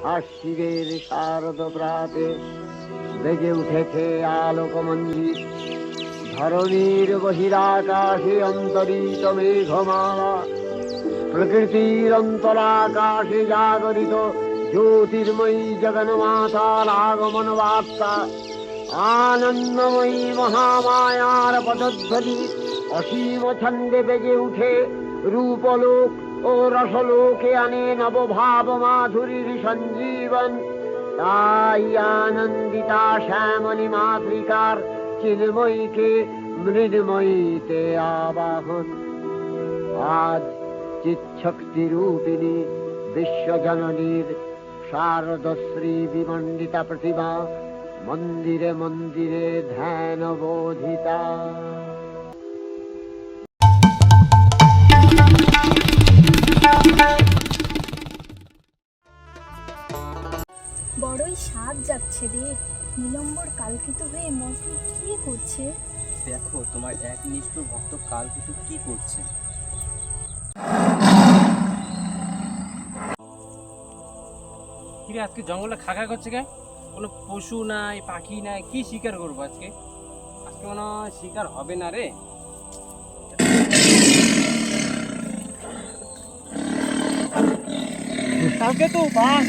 আর শিবের শারদ প্রাতে বেজে উঠেছে আলোক মঞ্জির। ধরণীর বহিরাকাশে অন্তরিত মেঘমালা, প্রকৃতির অন্তরাকাশে জাগরিত জ্যোতির্ময়ী জগন্মাতার আগমন বার্তা। আনন্দময়ী মহামায়ার পদধ্বনি অসীম ছন্দে বেজে উঠে রূপলোক ও রসলোকে আনে নবভাব মাধুরীর সঞ্জীবন। তাই আনন্দিতা শ্যামলী মাতৃকার চিন্ময়ীকে মৃন্ময়ীতে আবাহন। আজ চিৎশক্তি রূপিণী বিশ্বজননীর শারদশ্রী বিমণ্ডিতা প্রতিমা মন্দিরে মন্দিরে ধ্যান বোধিতা। বড়ই স্বাদ যাচ্ছে রে। নীলম্বর কালকিত হয়ে মন্ত্রী কি করছে? দেখো তোমার এক নিষ্ঠুর ভক্ত কালকিটু কি করছে। আজকে জঙ্গলে খাখা করছে কে? কোনো পশু নাই, পাখি নাই, কি শিকার করবো আজকে? আজকে মনে হয় শিকার হবে না রে। কালকে তো বাস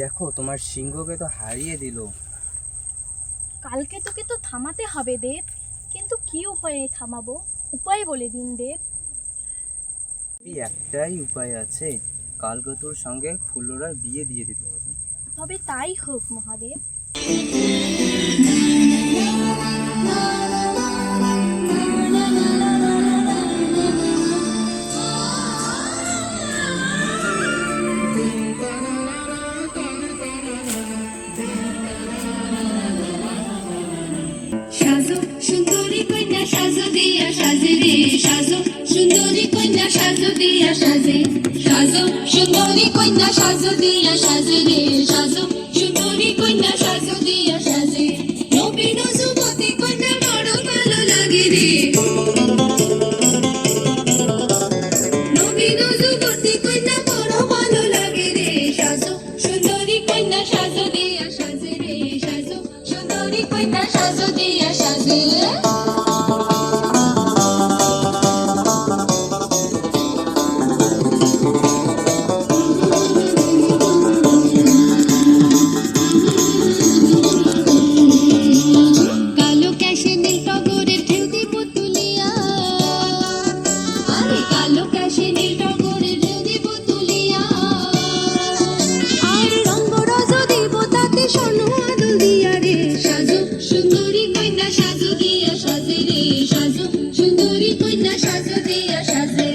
দেখো তোমার সিংহকে তো হারিয়ে দিল। কালকে তোকে তো থামাতে হবে দেব, কিন্তু কি উপায়ে থামাবো? উপায় বলে দিন দেব। একটাই উপায় আছে, কালকে তোর সঙ্গে ফুল্লরার বিয়ে দিয়ে দিতে হবে। তবে তাই হোক মহাদেব। সাজো সুন্দরী কন্যা সাজো দিয়া সাজে রে, সাজো সুন্দরী কন্যা সাজো দিয়া সাজে, সাজো সুন্দরী কন্যা সাজো দিয়া সাজে রে, সাজো সুন্দরী কন্যা সাজো দিয়া সাজে। নবীন যুবতী কন্যা বড় ভালো লাগে রে, নবীন যুবতী কন্যা বড় ভালো লাগে রে, সাজো সুন্দরী কন্যা সাজো দিয়া সাজে রে, সাজো সুন্দরী কন্যা সাজো দিয়া সাজে। কালো ক্যাশে নীল টগরের ঢেউ দিব তুলিয়া, আরে কালো ক্যাশে নীল টগরের ঢেউ দিব তুলিয়া, আর রঙ্গরজ দিব তাতে স্বর্ণ আদল দিয়া রে, সাজো সুন্দরী কন্যা সাজো দিয়া সাজে রে, সাজো সুন্দরী কন্যা সাজো দিয়া সাজে।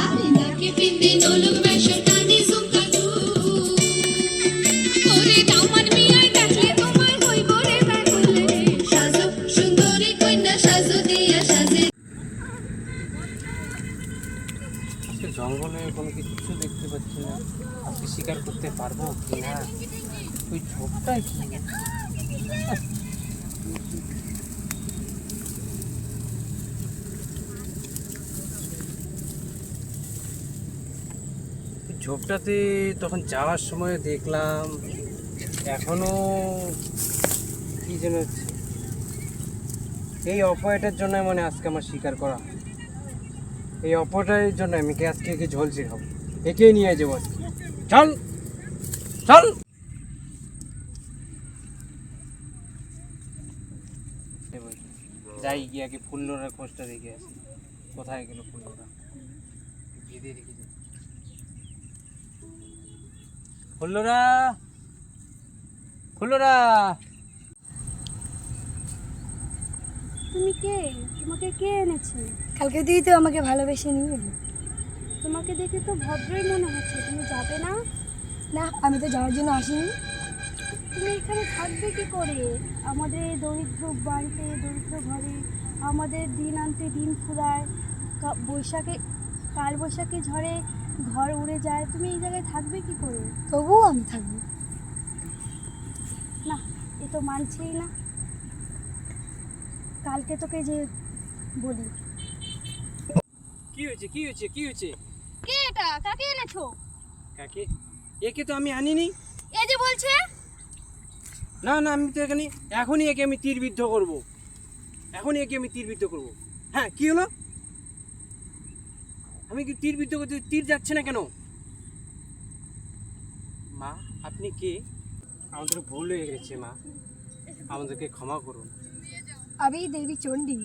আরে নাকে পিন্দে নোলক বেশর কানে ঝুমকাটু, ওরে দামান মিয়ায় ডাকলে তোমায় হইব রে ব্যাকুল রে, সাজো সুন্দরী কন্যা সাজো দিয়া সাজে। আজকে জঙ্গলে কোনো কিছু দেখতে পাচ্ছি না, আজকে শিকার করতে পারবো কি না? ওই ঝোপটাই কি ঝোপটাতে তখন যাওয়ার সময় দেখলাম এখনো কি যেন হচ্ছে। এই অপয়টার জন্য মানে আজকে আমার শিকার করা, এই অপয়টার জন্য আমি আজকে একে ঝলছি খাবো, একেই নিয়ে যাবো আজকে। চল চল। যাই গিয়ে আগে ফুল্লরার খোঁজটা দেখে আসি, কোথায় গেল ফুল্লরা। ভিদে রেখে যাই। ফুল্লরা, ফুল্লরা, তুমি কে? তোমাকে কে এনেছে? কালকে তুই তো আমাকে ভালোবেসে নিয়ে এলি। তোমাকে দেখে তো ভদ্রই মনে হচ্ছে, তুমি যাবে না? না, আমি তো যাওয়ার জন্য আসিনি। তুমি এখানে থাকবে কি করে? আমাদের এই দরিদ্র বাড়িতে, দরিদ্র ঘরে আমাদের দিন আনতে দিন ফুরায়, কাল বৈশাখী ঝড়ে ঘর উড়ে যায়। তুমি এই জায়গায় থাকবে কি করে? তবুও আমি থাকবো না, এ তো মানছেই না। কালকে তোকে যে বলি। কি হয়েছে কি হয়েছে কি হয়েছে? কে এটা? কাকে এনেছো? কাকে? একে তো আমি আনিনি। এ যে বলছে। না না, আমি তো এখানে এখনই একে আমি তীরবিদ্ধ করব। এখনই একে আমি তীরবিদ্ধ করব। হ্যাঁ, কি হলো? আমি কি তীরবিদ্ধ করতে, তীর যাচ্ছে না কেন? মা, আপনি কে? আমাদের ভুল হয়ে গেছে মা, আমাদেরকে ক্ষমা করুন। আমি দেবী চণ্ডী।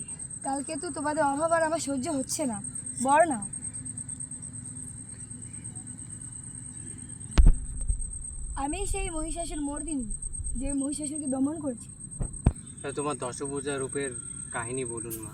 কালকে তো তোমাদের অভাব আর আমার সহ্য হচ্ছে না, বল না। আমি সেই মহিষাসুর মর্দিনী, যে মহিষাসুরকে দমন করেছি। তা তোমার দশভুজা রূপের কাহিনী বলুন মা।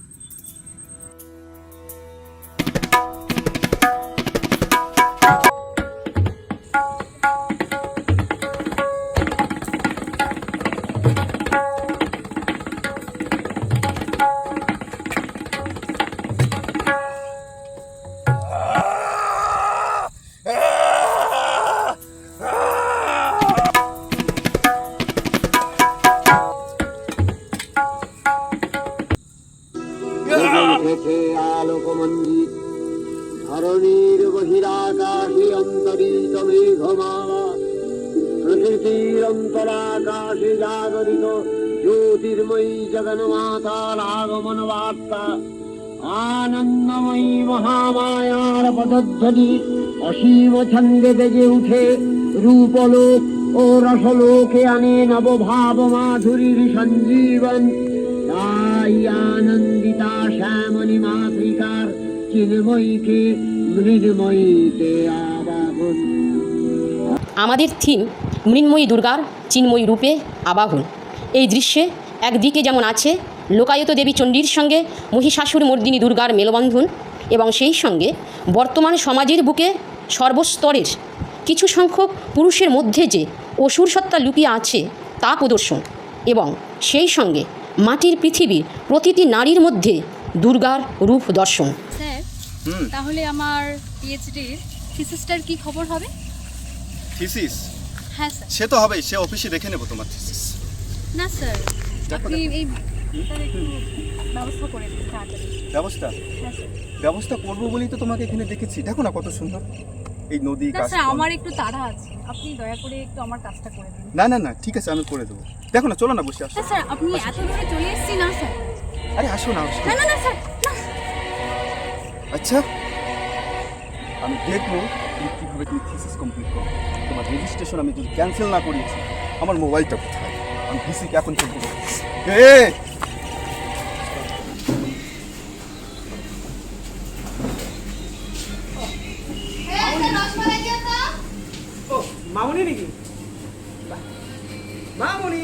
জেগে উঠেছে আলোকমঞ্জিত, ধরণীর বহিরাকাশে অন্তরিত মেঘমালা, প্রকৃতির অন্তরাকাশে জাগরিত জ্যোতির্ময়ী জগন্মাতার আগমন বার্তা। আনন্দময়ী মহামায়ার পদধ্বনি অসীম ছন্দে বেজে উঠে রূপলোক ও রসলোকে আনে নবভাব মাধুরীর সঞ্জীবন। তাই আনন্দিতা শ্যামণী মাতৃকার চিন্ময়ীকে মৃন্ময়ীতে আবাহন। আমাদের থিম মৃন্ময়ী দুর্গার চিন্ময়ী রূপে আবাহন। এই দৃশ্যে একদিকে যেমন আছে লোকায়ত দেবী চণ্ডীর সঙ্গে মহিষাসুর মর্দিনী দুর্গার মেলবন্ধন, এবং সেই সঙ্গে বর্তমান সমাজের বুকে সর্বস্তরের কিছু সংখ্যক পুরুষের মধ্যে যে অসুর সত্তা লুকিয়ে আছে তা প্রদর্শন, এবং সেই সঙ্গে মাটির পৃথিবীর প্রতিটি নারীর মধ্যে দুর্গার রূপ দর্শন। স্যার, তাহলে আমার পিএইচডির থিসিসটার কি খবর হবে? থিসিস? হ্যাঁ স্যার। সে তো হবেই, সে অফিসে দেখে নেবো তোমার থিসিস। না স্যার, আপনি এই একটু ব্যবস্থা করে দিন তাড়াতাড়ি। ব্যবস্থা? হ্যাঁ স্যার। ব্যবস্থা করবো বলেই তো তোমাকে এখানে দেখেছি। দেখো না কত সুন্দর এই নদী। না স্যার, আমার একটু তাড়া আছে, আপনি দয়া করে একটু আমার কাজটা করে দিন। না না না, ঠিক আছে, আমি করে দেবো। দেখো না, চলো না, বসে আসো। না স্যার, আপনি এত দূরে চলে এসেছি। না স্যার। আরে আসো না, আসো। না না না স্যার, না। আচ্ছা, আমি দেখবো তুমি কীভাবে তুমি থিসিস কমপ্লিট করো। তোমার রেজিস্ট্রেশন আমি যদি ক্যান্সেল না করিয়েছি, আমার মোবাইলটা কোথায়? আমি ভিসিকে এখন চলবো। ও, মামনি নাকি? মামনি,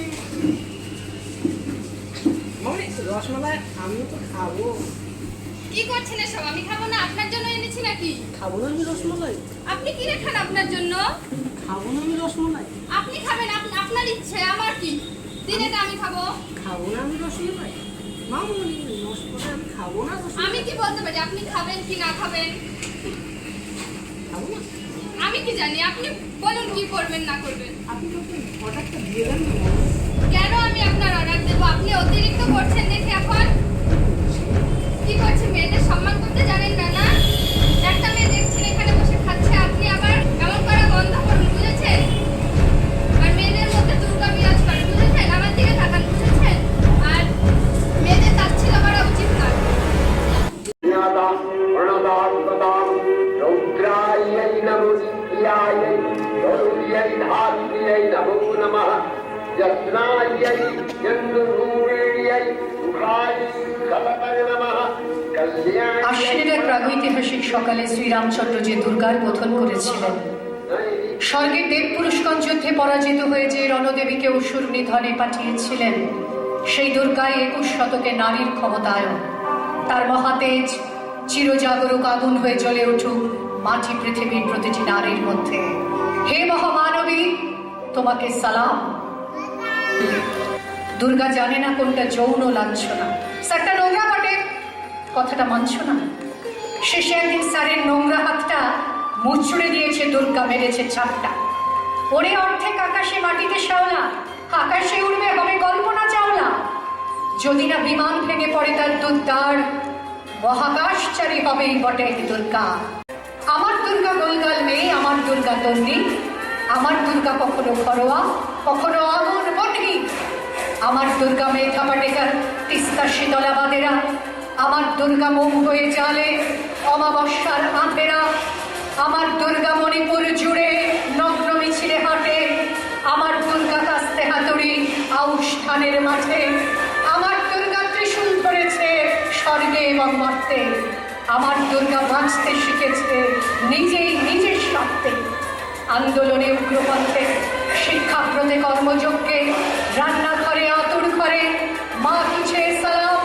মামনি, রসমালাই আমিও তো খাবো। কি করছেন এসব? আমি খাবো না? আপনার জন্য এনেছি নাকি? খাবো না আমি রসমালাই। আপনি কি রেখান আপনার জন্য? খাবো না আমি রসমালাই। আপনি খাবেন, আপনার ইচ্ছে, আমার কি? দিনেটা আমি খাবো। খাবো না আমি রসমালাই। মামনি, রসমালাই আমি খাবো না। আমি কি বলতে পারি আপনি খাবেন কি না খাবেন? খাবো না। আমি কি জানি? আপনি বলুন কি করবেন না করবেন। আপনি তো অর্ডারটা দিয়ে দেন না। কেন আমি আপনার অর্ডার দেবো? আপনি অতিরিক্ত করছেন দেখে এখন। কি করছেন? মেয়েদের সম্মান করতে জানেন না, না? একটা মেয়ে দেখছেন এখানে বসে খাচ্ছে, আপনি আবার এমন করা বন্ধ করুন, বুঝেছেন? আর মেয়েদের মধ্যে দুর্গা বিরাজ করে, বুঝেছেন? আমার দিকে তাকান, বুঝেছেন? আর মেয়েদের তাচ্ছিল্য করা উচিত নয়। রৌদ্রাयै নমঃ ইয়াयै গৌর্যৈ ধাত্র্যৈ নমো নমঃ যত্নাयै চন্দ্রভূমিयै মুখায় কলপৈ নমঃ কল্যাণায়। আশ্বিনের এক প্রাগৈতিহাসিক সকালে শ্রীরামচন্দ্র যে দুর্গার বোধন করেছিলেন, স্বর্গের দেবপুরুষগণ যুদ্ধে পরাজিত হয়ে যে রণদেবীকে অসুর নিধনে পাঠিয়েছিলেন, সেই দুর্গাই 21 শতকে নারীর ক্ষমতায়ন। তার মহাতেজ চিরজাগরুক আগুন হয়ে জ্বলে উঠুক মাটি পৃথিবীর প্রতিটি নারীর মধ্যে। হে মহামানবী, তোমাকে সালাম। দুর্গা জানে না কোনটা যৌন লাঞ্ছনা। স্যারটা নোংরা বটে, কথাটা মানছ না? শেষে একদিন স্যারের নোংরা হাতটা মুচড়ে দিয়েছে দুর্গা, মেরেছে চাপটা। ওরে অর্ধেক আকাশে মাটিতে শ্যাওলা, আকাশে উড়বে হবে কল্পনা চাওলা। যদি না বিমান ভেঙে পড়ে তার দুর্দার, মহাকাশচারী হবেই বটে দুর্গা। আমার দুর্গা গোলগাল মেয়ে, আমার দুর্গা তন্নি, আমার দুর্গা কখনো ঘরোয়া কখনো আগুন বটি। আমার দুর্গা মেধা পাটেকার, তিস্তা শীতলাবাদেরা, আমার দুর্গা মুখ হয়ে জালে অমাবস্যার আঁধেরা। আমার দুর্গা মণিপুর জুড়ে নগ্ন মিছিলে হাঁটে, আমার দুর্গা কাস্তে হাতুড়ি আউশ ধানের মাঠে। আমার দুর্গা ত্রিশূল ধরেছে স্বর্গে এবং মর্তে। আমার দুর্গা বাঁচতে শিখেছে নিজেই নিজের স্বার্থে। আন্দোলনে উগ্রপন্থে, শিক্ষাব্রতে কর্মযজ্ঞে, রান্নাঘরে আতুর ঘরে মা তুঝে সালাম